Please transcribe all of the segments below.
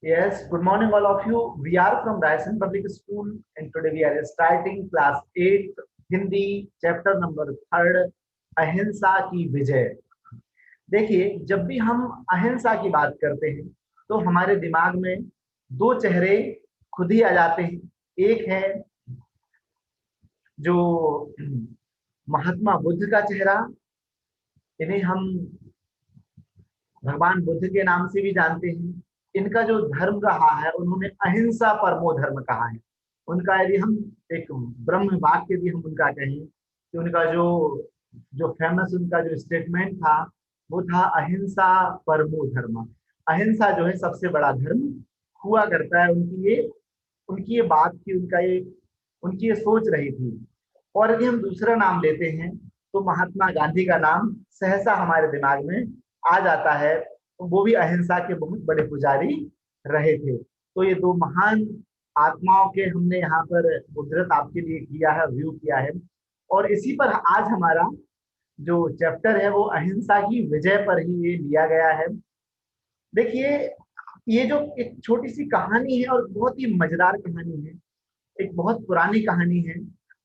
Yes, good morning all of you. We are from Raisen Public School and today we are starting class 8 Hindi chapter number 3 अहिंसा की विजय। देखिए, जब भी हम अहिंसा की बात करते हैं तो हमारे दिमाग में दो चेहरे खुद ही आ जाते हैं। एक है जो महात्मा बुद्ध का चेहरा, इन्हें हम भगवान बुद्ध के नाम से भी जानते हैं। इनका जो धर्म रहा है उन्होंने अहिंसा परमो धर्म कहा है। उनका यदि हम एक ब्रह्म वाक्य भी हम उनका कहें कि उनका जो जो फेमस उनका जो स्टेटमेंट था वो था अहिंसा परमो धर्म। अहिंसा जो है सबसे बड़ा धर्म हुआ करता है। उनकी ये बात की उनकी ये सोच रही थी। और यदि हम दूसरा नाम लेते हैं तो महात्मा गांधी का नाम सहसा हमारे दिमाग में आ जाता है। वो भी अहिंसा के बहुत बड़े पुजारी रहे थे। तो ये दो महान आत्माओं के हमने यहाँ पर उद्धृत आपके लिए किया है, व्यू किया है। और इसी पर आज हमारा जो चैप्टर है वो अहिंसा की विजय पर ही ये लिया गया है। देखिए, ये जो एक छोटी सी कहानी है और बहुत ही मजेदार कहानी है, एक बहुत पुरानी कहानी है।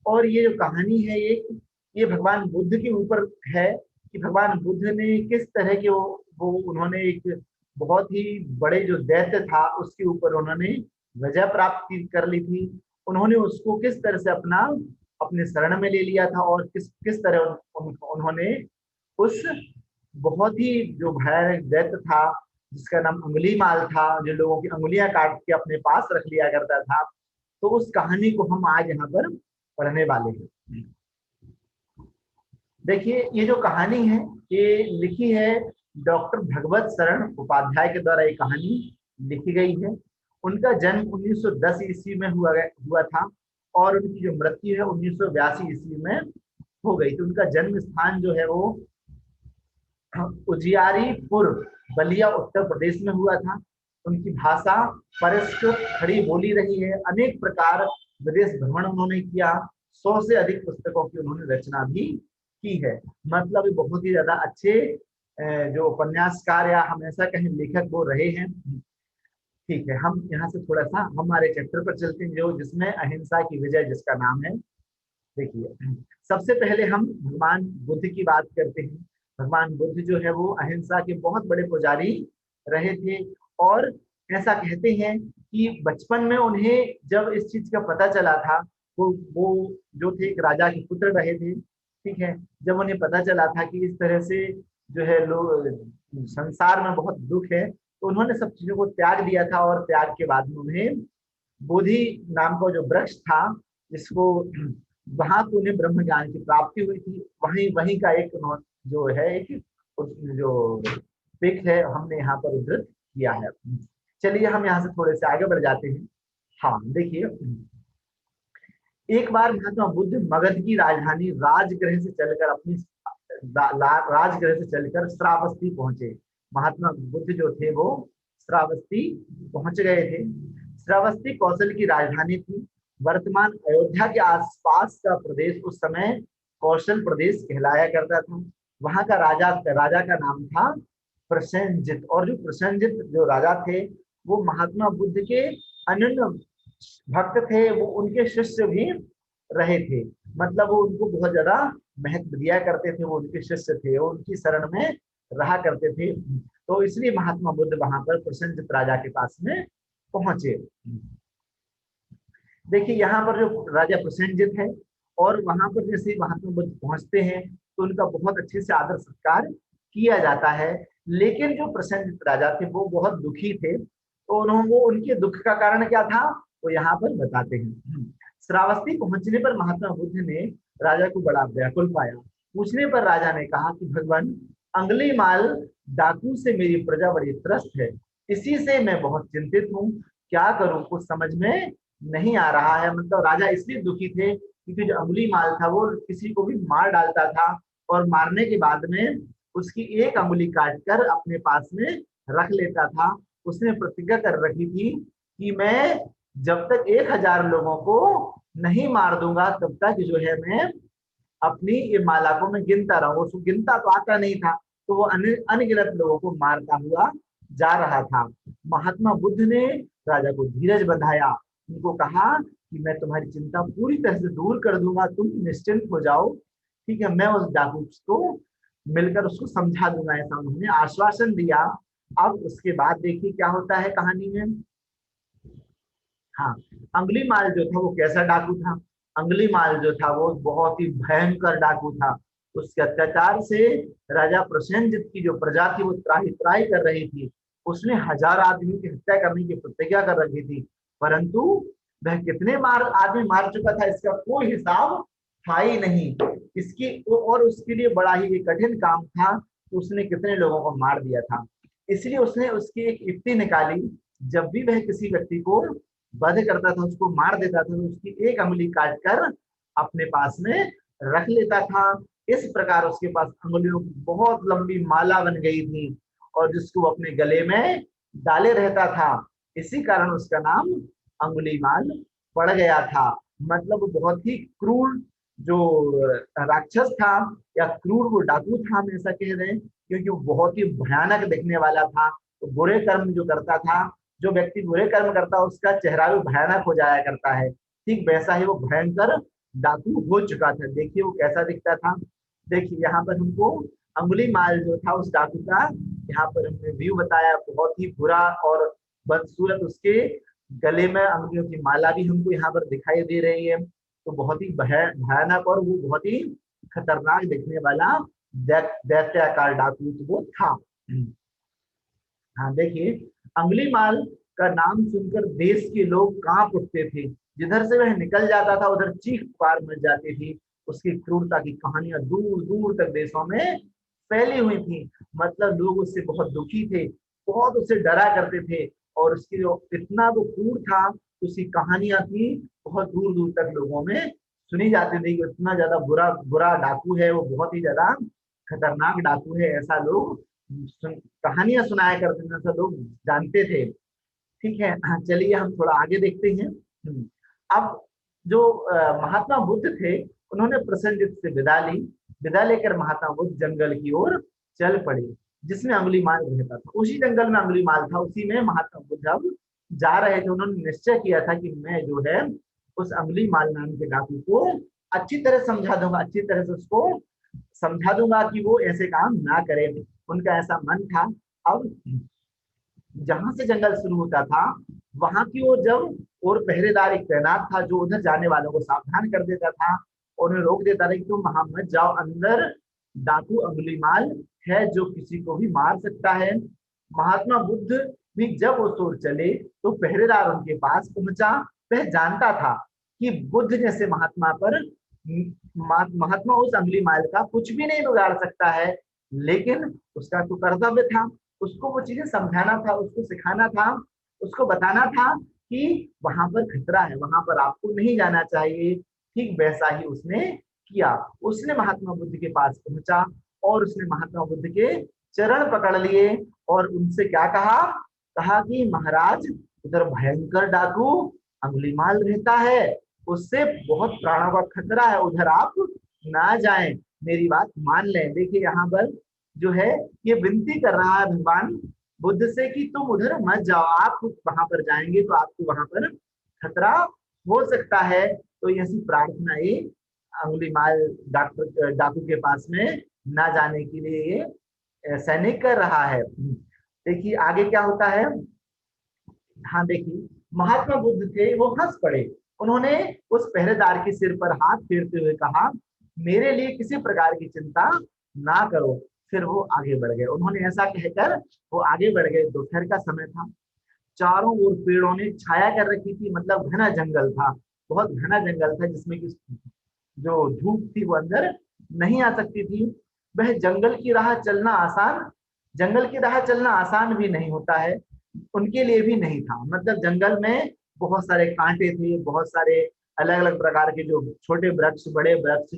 और ये जो कहानी है ये भगवान बुद्ध के ऊपर है कि भगवान बुद्ध ने किस तरह के वो उन्होंने एक बहुत ही बड़े जो दैत्य था उसके ऊपर उन्होंने विजय प्राप्त कर ली थी। उन्होंने उसको किस तरह से अपने शरण में ले लिया था और किस तरह उन्होंने उस बहुत ही जो भयानक दैत्य था जिसका नाम अंगुलीमाल था, जो लोगों की अंगुलियां काट के अपने पास रख लिया करता था, तो उस कहानी को हम आज यहाँ पर पढ़ने वाले हैं। देखिए, ये जो कहानी है ये लिखी है डॉक्टर भगवत शरण उपाध्याय के द्वारा। ये कहानी लिखी गई है। उनका जन्म 1910 ईस्वी में हुआ था और उनकी जो मृत्यु है 1982 ईस्वी में हो गई। तो उनका जन्म स्थान जो है वो उजियारीपुर बलिया उत्तर प्रदेश में हुआ था। उनकी भाषा परिष्कृत खड़ी बोली रही है। अनेक प्रकार विदेश भ्रमण उन्होंने किया। 100 से अधिक पुस्तकों की उन्होंने रचना भी की है। मतलब बहुत ही ज्यादा अच्छे जो उपन्यासकार या हम ऐसा कहें लेखक वो रहे हैं। ठीक है, हम यहाँ से थोड़ा सा हमारे चैप्टर पर चलते हैं जो जिसमें अहिंसा की विजय जिसका नाम है। देखिए, सबसे पहले हम भगवान बुद्ध की बात करते हैं। भगवान बुद्ध जो है वो अहिंसा के बहुत बड़े पुजारी रहे थे। और ऐसा कहते हैं कि बचपन में उन्हें जब इस चीज का पता चला था, वो जो थे एक राजा के पुत्र रहे थे। ठीक है, जब उन्हें पता चला था कि इस तरह से जो है लोग संसार में बहुत दुख है, तो उन्होंने सब चीजों को त्याग दिया था। और त्याग के बाद में उन्हें बोधि नाम का जो वृक्ष था जिसको वहां को उन्हें ब्रह्म ज्ञान की प्राप्ति हुई थी, वहीं का एक जो है एक जो पिक है हमने यहाँ पर उद्धृत किया है। चलिए हम यहाँ से थोड़े से आगे बढ़ जाते हैं। हाँ, देखिए, एक बार महात्मा बुद्ध मगध की राजधानी राजगृह से चलकर श्रावस्ती पहुंचे। महात्मा बुद्ध जो थे वो श्रावस्ती पहुंच गए थे। श्रावस्ती कौशल की राजधानी थी। वर्तमान अयोध्या के आसपास का प्रदेश उस समय कौशल प्रदेश कहलाया करता था। वहां का राजा का नाम था प्रसेनजित। और जो प्रसेनजित जो राजा थे वो महात्मा बुद्ध के अनन्य भक्त थे। वो उनके शिष्य भी रहे थे। मतलब वो उनको बहुत ज्यादा महत्व दिया करते थे। वो उनके शिष्य थे, वो उनकी शरण में रहा करते थे। तो इसलिए महात्मा बुद्ध वहां पर प्रसेनजित राजा के पास में पहुंचे। देखिए, यहाँ पर जो राजा प्रसेनजित है और वहां पर जैसे महात्मा बुद्ध पहुंचते हैं तो उनका बहुत अच्छे से आदर सत्कार किया जाता है। लेकिन जो प्रसेनजित राजा थे वो बहुत दुखी थे। तो उनके दुख का कारण क्या था वो यहाँ पर बताते हैं। श्रावस्ती पहुंचने पर महात्मा बुद्ध ने राजा को बड़ा व्याकुल पाया। पूछने पर राजा ने कहा कि भगवान, अंगुलीमाल डाकू से मेरी प्रजा बड़ी त्रस्त है। इसी से मैं बहुत चिंतित हूँ। क्या करूं, कुछ समझ में नहीं आ रहा है। मतलब राजा इसलिए दुखी थे क्योंकि जो अंगुलीमाल था वो किसी को भी मार डालता था और मारने के बाद में उसकी एक अंगुली काटकर अपने पास में रख लेता था। उसने प्रतिज्ञा कर रखी थी कि मैं जब तक 1000 लोगों को नहीं मार दूंगा तब तक जो है मैं अपनी ये माला को मैं गिनता रहूंगा। उसको गिनता तो आता नहीं था, तो वो अनगिनत लोगों को मारता हुआ जा रहा था। महात्मा बुद्ध ने राजा को धीरज बंधाया, उनको कहा कि मैं तुम्हारी चिंता पूरी तरह से दूर कर दूंगा, तुम निश्चिंत हो जाओ, ठीक है, मैं उस डाकू को मिलकर उसको समझा दूंगा, ऐसा उन्होंने आश्वासन दिया। अब उसके बाद देखिए क्या होता है कहानी में। हाँ, अंगुलीमाल जो था वो कैसा डाकू था? अंगुलीमाल जो था वो बहुत ही भयंकर डाकू था। उसके अत्याचार से राजा प्रसेनजित की जो प्रजा थी वो त्राही त्राही कर रही थी। उसने 1000 आदमी की हत्या करने की प्रतिज्ञा कर रखी थी, परंतु वह कितने आदमी मार चुका था इसका कोई हिसाब था ही नहीं। इसकी और उसके लिए बड़ा ही कठिन काम था, उसने कितने लोगों को मार दिया था। इसलिए उसने उसकी एक युक्ति निकाली, जब भी वह किसी व्यक्ति को वध करता था, उसको मार देता था, तो उसकी एक अंगुली काट कर अपने पास में रख लेता था। इस प्रकार उसके पास अंगुलियों की बहुत लंबी माला बन गई थी और जिसको अपने गले में डाले रहता था। इसी कारण उसका नाम अंगुलीमाल पड़ गया था। मतलब बहुत ही क्रूर जो राक्षस था या क्रूर वो डाकू था, हम ऐसा कह रहे हैं, क्योंकि वो बहुत ही भयानक दिखने वाला था। तो बुरे कर्म जो करता था, जो व्यक्ति बुरे कर्म करता है उसका चेहरा भी भयानक हो जाया करता है, ठीक वैसा ही वो भयंकर डाकू हो चुका था। देखिए वो कैसा दिखता था। देखिए यहाँ पर हमको अंगुलीमाल जो था उस डाकू का यहाँ पर हमने व्यू बताया, बहुत ही बुरा और बदसूरत। उसके गले में अंगुलियों की माला भी हमको यहाँ पर दिखाई दे रही है। तो बहुत ही भयानक और वो बहुत ही खतरनाक दिखने वाला दैत्याकार डाकू तो वो था। हाँ देखिए, अंगुलीमाल का नाम सुनकर देश के लोग कांप उठते थे। जिधर से वह निकल जाता था उधर चीख पुकार मच जाती थी। उसकी क्रूरता की कहानियां दूर दूर तक देशों में फैली हुई थी। मतलब लोग उससे बहुत दुखी थे, बहुत उससे डरा करते थे। और उसकी जो इतना वो क्रूर था, उसकी कहानियां थी बहुत दूर दूर तक लोगों में सुनी जाती थी कि इतना ज्यादा बुरा बुरा डाकू है वो, बहुत ही ज्यादा खतरनाक डाकू है, ऐसा लोग कहानियां सुनाया करते थे, ऐसा लोग जानते थे। ठीक है, हाँ, चलिए हम थोड़ा आगे देखते हैं। अब जो महात्मा बुद्ध थे, उन्होंने प्रसेनजित से विदा ली। विदा लेकर महात्मा बुद्ध जंगल की ओर चल पड़े, जिसमें अंगुलीमाल रहता था। उसी जंगल में अंगुलीमाल था, उसी में महात्मा बुद्ध अब जा रहे थे। उन्होंने निश्चय किया था कि मैं जो है उस अंगुलीमाल नाम के डाकू को अच्छी तरह समझा दूंगा, अच्छी तरह से उसको समझा दूंगा कि वो ऐसे काम ना करे। उनका ऐसा मन था। अब जहां से जंगल शुरू होता था वहां की ओर जब और पहरेदार एक तैनात था जो उधर जाने वालों को सावधान कर देता था और उन्हें रोक देता था कि तुम वहां मत जाओ, अंदर डाकू अंगुलीमाल है जो किसी को भी मार सकता है। महात्मा बुद्ध भी जब वो ओर चले तो पहरेदार उनके पास पहुंचा। वह जानता था कि बुद्ध जैसे महात्मा पर महात्मा उस अंगुलीमाल का कुछ भी नहीं बिगाड़ सकता है, लेकिन उसका तो कर्तव्य था, उसको वो चीजें समझाना था, उसको सिखाना था, उसको बताना था कि वहां पर खतरा है, वहां पर आपको नहीं जाना चाहिए। ठीक वैसा ही उसने किया। उसने महात्मा बुद्ध के पास पहुंचा और उसने महात्मा बुद्ध के चरण पकड़ लिए और उनसे क्या कहा? कहा कि महाराज, उधर भयंकर डाकू अंगुलीमाल रहता है, उससे बहुत प्राणों का खतरा है, उधर आप ना जाएं, मेरी बात मान लें। देखिए यहाँ पर जो है ये विनती कर रहा है भगवान बुद्ध से कि तुम उधर मत जाओ, आप वहां पर जाएंगे तो आपको वहां पर खतरा हो सकता है। तो ऐसी प्रार्थना ये अंगुलीमाल डॉक्टर डाकू के पास में ना जाने के लिए ये सैनिक कर रहा है। देखिए आगे क्या होता है। हाँ देखिए, महात्मा बुद्ध थे वो हंस पड़े। उन्होंने उस पहरेदार के सिर पर हाथ फेरते हुए कहा, मेरे लिए किसी प्रकार की चिंता ना करो। फिर वो आगे बढ़ गए। उन्होंने ऐसा कहकर वो आगे बढ़ गए। दोपहर का समय था, चारों ओर पेड़ों ने छाया कर रखी थी, मतलब घना जंगल था, बहुत घना जंगल था जिसमें कि जो धूप थी वो अंदर नहीं आ सकती थी। वह जंगल की राह चलना आसान भी नहीं होता है, उनके लिए भी नहीं था। मतलब जंगल में बहुत सारे कांटे थे, बहुत सारे अलग अलग प्रकार के जो छोटे वृक्ष, बड़े वृक्ष,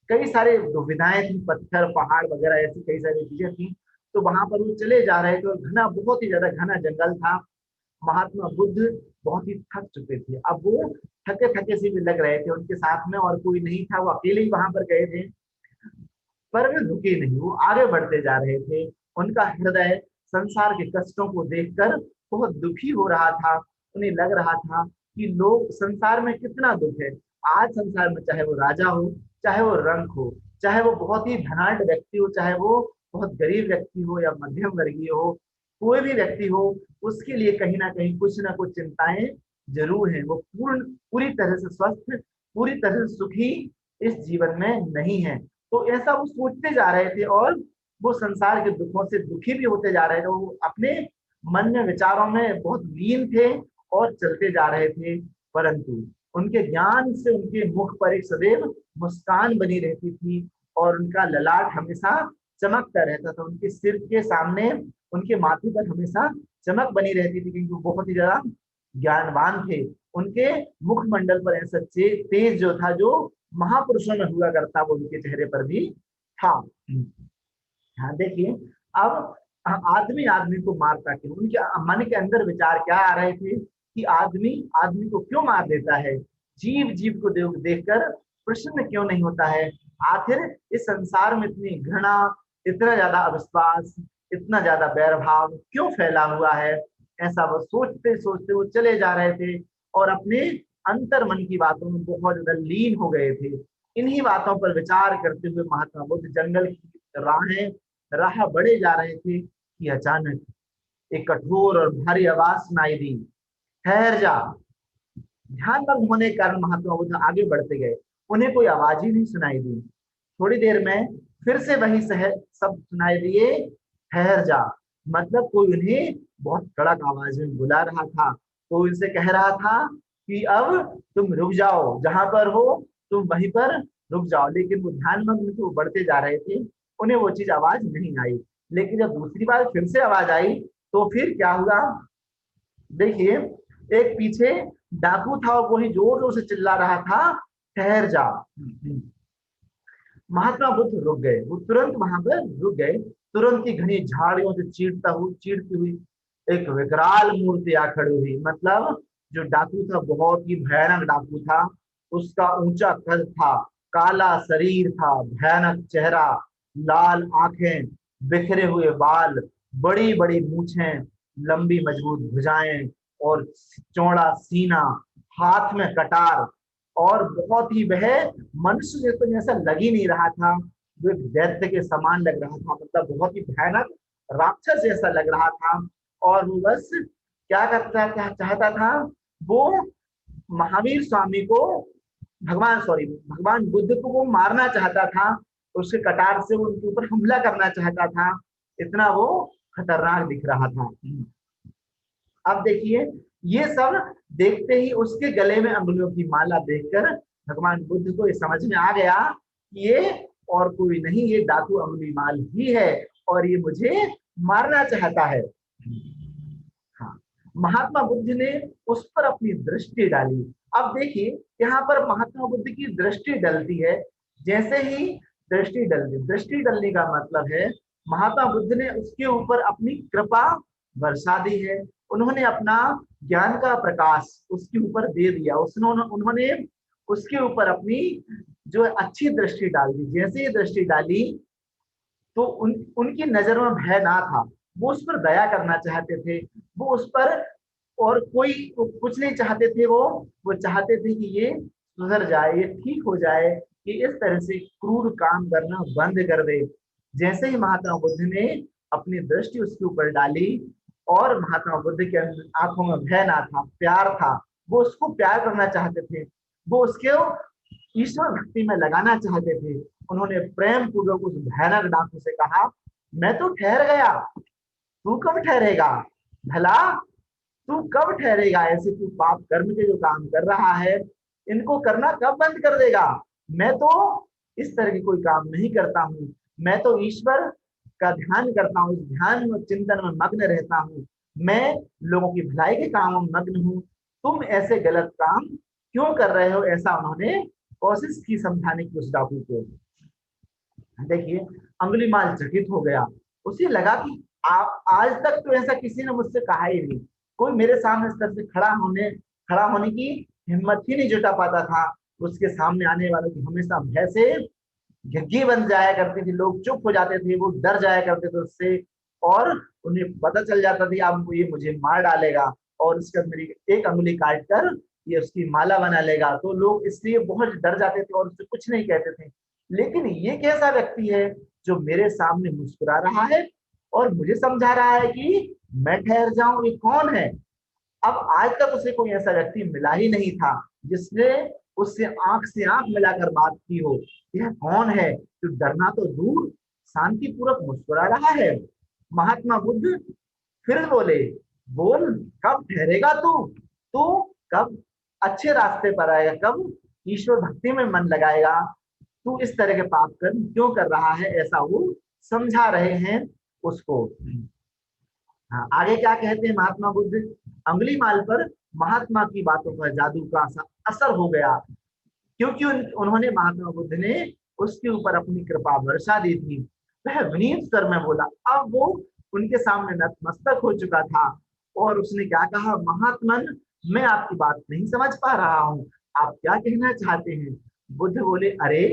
कई सारे दुविधाएं थी, पत्थर पहाड़ वगैरह ऐसी कई सारी चीजें थी। तो वहां पर वो चले जा रहे थे और घना, बहुत ही ज्यादा घना जंगल था। महात्मा बुद्ध बहुत ही थक चुके थे। अब वो थके थके से भी लग रहे थे, उनके साथ में और कोई नहीं था, वो अकेले ही वहां पर गए थे। पर वे रुके नहीं, वो आगे बढ़ते जा रहे थे। उनका हृदय संसार के कष्टों को देखकर बहुत दुखी हो रहा था। उन्हें लग रहा था कि लोग संसार में कितना दुख है। आज संसार में चाहे वो राजा हो, चाहे वो रंक हो, चाहे वो बहुत ही धनाढ़ व्यक्ति हो, चाहे वो बहुत गरीब व्यक्ति हो या मध्यम वर्गीय हो, कोई भी व्यक्ति हो, उसके लिए कहीं ना कुछ चिंताएं जरूर है। वो पूरी तरह से स्वस्थ, पूरी तरह से सुखी इस जीवन में नहीं है। तो ऐसा वो सोचते जा रहे थे और वो संसार के दुखों से दुखी भी होते जा रहे थे। वो अपने मन में विचारों में बहुत लीन थे और चलते जा रहे थे, परंतु उनके ज्ञान से उनके मुख पर एक सदैव मुस्कान बनी रहती थी और उनका ललाट हमेशा चमकता रहता था। उनके सिर के सामने, उनके माथे पर हमेशा चमक बनी रहती थी, क्योंकि वो बहुत ही ज्यादा ज्ञानवान थे। उनके मुखमंडल पर ऐसा तेज जो था, जो महापुरुषों में हुआ करता, वो उनके चेहरे पर भी था। हाँ देखिए, अब आदमी आदमी को मारता क्यों? उनके मन के अंदर विचार क्या आ रहे थे कि आदमी आदमी को क्यों मार देता है, जीव जीव को देखकर प्रसन्न क्यों नहीं होता है, आखिर इस संसार में इतनी घृणा, इतना ज्यादा अविश्वास, इतना ज्यादा बैरभाव क्यों फैला हुआ है। ऐसा वो सोचते सोचते वो चले जा रहे थे और अपने अंतर मन की बातों में बहुत ज्यादा लीन हो गए थे। इन्हीं बातों पर विचार करते हुए महात्मा बुद्ध जंगल की राह बढ़े जा रहे थे कि अचानक एक कठोर और भारी आवाज सुनाई दी, ठहर जा। ध्यान भंग होने के कारण महात्मा बुद्ध आगे बढ़ते गए। उन्हें कोई आवाज ही नहीं सुनाई दी। थोड़ी देर में फिर से वही शब्द सुनाई दिए, ठहर जा। मतलब कोई उन्हें बहुत कड़क आवाज में बुला रहा था, कोई उनसे कह रहा था कि अब तुम रुक जाओ, जहां पर हो तुम वहीं पर रुक जाओ। लेकिन वो ध्यान भंग में तो बढ़ते जा रहे थे, उन्हें वो चीज आवाज नहीं आई। लेकिन जब दूसरी बार फिर से आवाज आई तो फिर क्या हुआ, देखिए, एक पीछे डाकू था और वही जोर जोर से चिल्ला रहा था, ठहर जा। महात्मा बुद्ध रुक गए, वो तुरंत वहां पर रुक गए। तुरंत ही घनी झाड़ियों से चीरती हुई एक विकराल मूर्ति आ खड़ी हुई। मतलब जो डाकू था बहुत ही भयानक डाकू था। उसका ऊंचा कद था, काला शरीर था, भयानक चेहरा, लाल आंखें, बिखरे हुए बाल, बड़ी बड़ी मूछें, लंबी मजबूत भुजाएं और चौड़ा सीना, हाथ में कटार, और बहुत ही वह मनुष्य जैसे जैसा लग ही नहीं रहा था, वो एक दैत्य के समान लग रहा था। मतलब बहुत ही भयानक राक्षस जैसा लग रहा था। और वो बस क्या चाहता था, वो महावीर स्वामी को, भगवान बुद्ध को वो मारना चाहता था। उसके कटार से वो उनके ऊपर हमला करना चाहता था, इतना वो खतरनाक दिख रहा था। अब देखिए, ये सब देखते ही उसके गले में अंगुलियों की माला देखकर भगवान बुद्ध को ये समझ में आ गया कि ये और कोई नहीं, ये डाकू अंगुली माल ही है और ये मुझे मारना चाहता है। हाँ, महात्मा बुद्ध ने उस पर अपनी दृष्टि डाली। अब देखिए, यहाँ पर महात्मा बुद्ध की दृष्टि डलती है। जैसे ही दृष्टि डलने का मतलब है महात्मा बुद्ध ने उसके ऊपर अपनी कृपा बरसा दी है। उन्होंने अपना ज्ञान का प्रकाश उसके ऊपर दे दिया। उन्होंने उसके ऊपर अपनी जो अच्छी दृष्टि डाल दी। जैसे ये दृष्टि डाली तो उनकी नजर में भय ना था, वो उस पर दया करना चाहते थे। वो उस पर और कोई कुछ नहीं चाहते थे, वो चाहते थे कि ये सुधर जाए, ये ठीक हो जाए, कि इस तरह से क्रूर काम करना बंद कर दे। जैसे ही महात्मा बुद्ध ने अपनी दृष्टि उसके ऊपर डाली और महात्मा बुद्ध के आंखों में भय ना था, प्यार था, वो उसको प्यार करना चाहते थे, वो उसके ईश्वर भक्ति में लगाना चाहते थे। उन्होंने प्रेम पूर्वक उस भयानक डाकू से कहा, मैं तो ठहर गया, तू कब ठहरेगा? भला तू कब ठहरेगा? ऐसे तू पाप कर्म के जो काम कर रहा है, इनको करना कब बंद कर देगा? मैं तो इस तरह की कोई काम नहीं करता हूँ, मैं तो ईश्वर का ध्यान करता हूँ, इस ध्यान में चिंतन में मग्न रहता हूँ, मैं लोगों की भलाई के कामों में मग्न हूँ। तुम ऐसे गलत काम क्यों कर रहे हो? ऐसा उन्होंने कोशिश की समझाने की उस डाकू को। देखिए, अंगुलीमाल चकित हो गया। उसे लगा कि आज तक तो ऐसा किसी ने मुझसे कहा ही नहीं, कोई मेरे सामने इस तरह से खड़ा होने की हिम्मत ही नहीं जुटा पाता था। उसके सामने आने वालों की हमेशा भय से घिघी बन जाया करती थी, लोग चुप हो जाते थे, वो डर जाया करते थे उससे। और उन्हें पता चल जाता था अब ये मुझे मार डालेगा और उसका मेरी एक अंगुली काट कर ये उसकी माला बना लेगा, तो लोग इसलिए बहुत डर जाते थे और उससे कुछ नहीं कहते थे। लेकिन ये कैसा व्यक्ति है जो मेरे सामने मुस्कुरा रहा है और मुझे समझा रहा है कि मैं ठहर जाऊं, ये कौन है? अब आज तक उसे कोई ऐसा व्यक्ति मिला ही नहीं था जिसने उससे आंख से आंख मिलाकर बात की हो। यह कौन है जो डरना तो दूर शांतिपूर्वक मुस्कुरा रहा है? महात्मा बुद्ध फिर बोले, बोल, कब ठहरेगा तू? तू कब अच्छे रास्ते पर आएगा? कब ईश्वर भक्ति में मन लगाएगा? तू इस तरह के पाप कर्म क्यों कर रहा है? ऐसा वो समझा रहे हैं उसको। हाँ, आगे क्या कहते हैं महात्मा बुद्ध? अंगुलीमाल पर महात्मा की बातों का जादू का असर हो गया, क्योंकि उन्होंने, महात्मा बुद्ध ने उसके ऊपर अपनी कृपा वर्षा दी थी। वह विनीत स्वर में बोला, अब वो उनके सामने नतमस्तक हो चुका था और उसने क्या कहा, महात्मन, मैं आपकी बात नहीं समझ पा रहा हूँ, आप क्या कहना चाहते हैं? बुद्ध बोले, अरे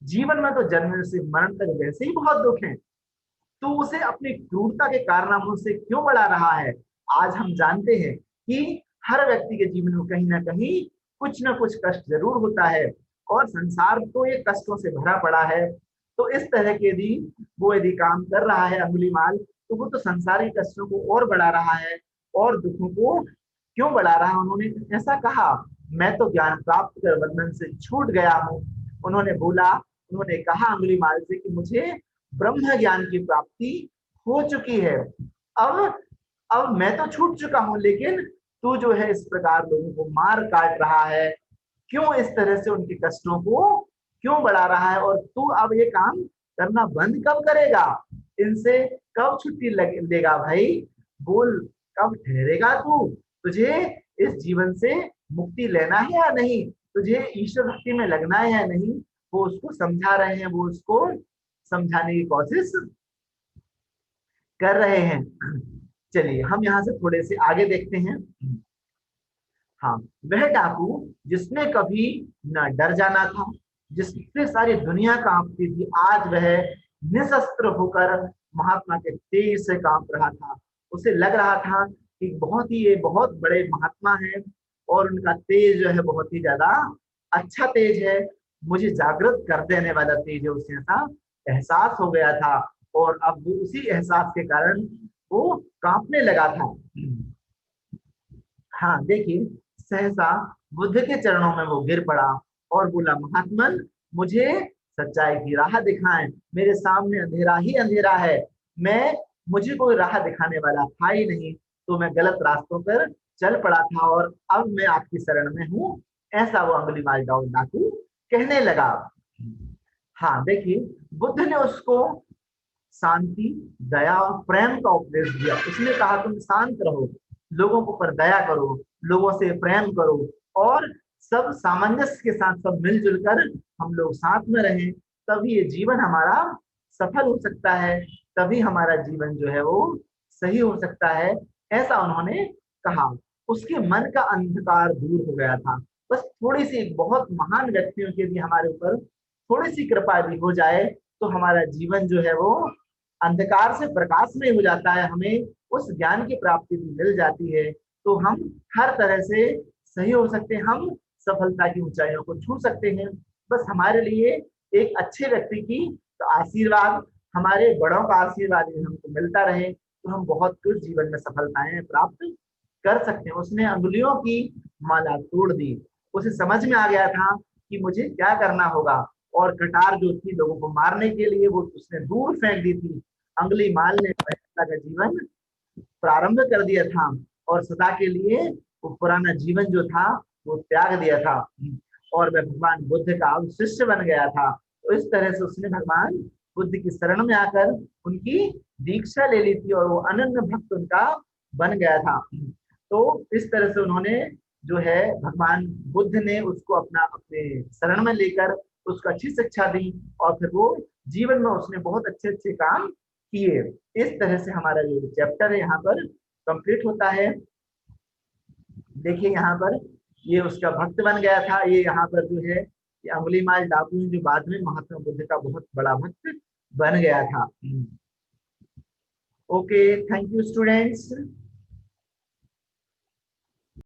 जीवन में तो जन्म से मरण तक वैसे ही बहुत दुख है, तो उसे अपनी क्रूरता के कारनामों से क्यों बढ़ा रहा है? आज हम जानते हैं कि हर व्यक्ति के जीवन में कहीं ना कहीं कुछ ना कुछ कष्ट जरूर होता है और संसार तो ये कष्टों से भरा पड़ा है। तो इस तरह के यदि वो यदि काम कर रहा है अंगुलीमाल, तो वो तो संसारिक कष्टों को और बढ़ा रहा है और दुखों को क्यों बढ़ा रहा है? उन्होंने ऐसा कहा, मैं तो ज्ञान प्राप्त कर बंधन से छूट गया हूँ। उन्होंने बोला, उन्होंने कहा अंगुलीमाल से कि मुझे ब्रह्म ज्ञान की प्राप्ति हो चुकी है। अब अब मैं तो छूट चुका हूं, लेकिन तू जो है इस प्रकार लोगों को मार काट रहा है, क्यों इस तरह से उनके कष्टों को क्यों बढ़ा रहा है? और तू अब ये काम करना बंद कब करेगा? इनसे कब छुट्टी लेगा भाई? बोल, कब ठहरेगा तू? तुझे इस जीवन से मुक्ति लेना है या नहीं? तुझे ईश्वर भक्ति में लगना है या नहीं? वो उसको समझा रहे हैं, वो उसको समझाने की कोशिश कर रहे हैं। चलिए हम यहाँ से थोड़े से आगे देखते हैं। हाँ, वह डाकू जिसने कभी न डर जाना था, जिससे सारी दुनिया कांपती थी, आज वह निशस्त्र होकर महात्मा के तेज से कांप रहा था। उसे लग रहा था कि बहुत ही ये बहुत बड़े महात्मा हैं और उनका तेज जो है बहुत ही ज्यादा अच्छा तेज है, मुझे जागृत कर देने वाला तेज है। उसे ऐसा एहसास हो गया था और अब वो उसी एहसास के कारण वो कांपने लगा था। हाँ देखिए, सहसा बुद्ध के चरणों में वो गिर पड़ा और बोला, महात्मन, मुझे सच्चाई की राह दिखाएं, मेरे सामने अंधेरा ही अंधेरा है, मैं मुझे कोई राह दिखाने वाला था ही नहीं, तो मैं गलत रास्तों पर चल पड़ा था और अब मैं आपकी शरण में हूँ। ऐसा वो अंगुलीमाल डाकू कहने लगा। हाँ देखिए, बुद्ध ने उसको शांति, दया और प्रेम का उपदेश दिया। उसने कहा तुम शांत रहो, लोगों के ऊपर दया करो, लोगों से प्रेम करो और सब सामंजस्य के साथ सब मिलजुल कर हम लोग साथ में रहें, तभी ये जीवन हमारा सफल हो सकता है, तभी हमारा जीवन जो है वो सही हो सकता है। ऐसा उन्होंने कहा। उसके मन का अंधकार दूर हो गया था। बस थोड़ी सी, बहुत महान व्यक्तियों के भी हमारे ऊपर थोड़ी सी कृपा भी हो जाए तो हमारा जीवन जो है वो अंधकार से प्रकाश में हो जाता है, हमें उस ज्ञान की प्राप्ति भी मिल जाती है, तो हम हर तरह से सही हो सकते हैं, हम सफलता की ऊंचाइयों को छू सकते हैं। बस हमारे लिए एक अच्छे व्यक्ति की तो आशीर्वाद, हमारे बड़ों का आशीर्वाद हमको मिलता रहे तो हम बहुत कुछ जीवन में सफलताएं प्राप्त कर सकते हैं। उसने अंगुलियों की माला तोड़ दी, उसे समझ में आ गया था कि मुझे क्या करना होगा और कटार जो थी लोगों को मारने के लिए वो उसने दूर फेंक दी थी। अंगुलीमाल ने अहिंसा का जीवन प्रारंभ कर दिया था और सदा के लिए वो पुराना जीवन जो था वो त्याग दिया था और वह भगवान बुद्ध का शिष्य बन गया था। तो इस तरह से उसने भगवान बुद्ध की शरण में आकर उनकी दीक्षा ले ली थी और वो अनन्य भक्त उनका बन गया था। तो इस तरह से उन्होंने जो है भगवान बुद्ध ने उसको अपना अपने शरण में लेकर उसको अच्छी शिक्षा दी और फिर वो जीवन में उसने बहुत अच्छे अच्छे काम किए। इस तरह से हमारा जो चैप्टर है यहाँ पर कंप्लीट होता है। देखिए यहाँ पर ये उसका भक्त बन गया था, ये यहाँ पर जो है ये अंगुलीमाल डाकू जो बाद में महात्मा बुद्ध का बहुत बड़ा भक्त बन गया था। Okay, thank you students.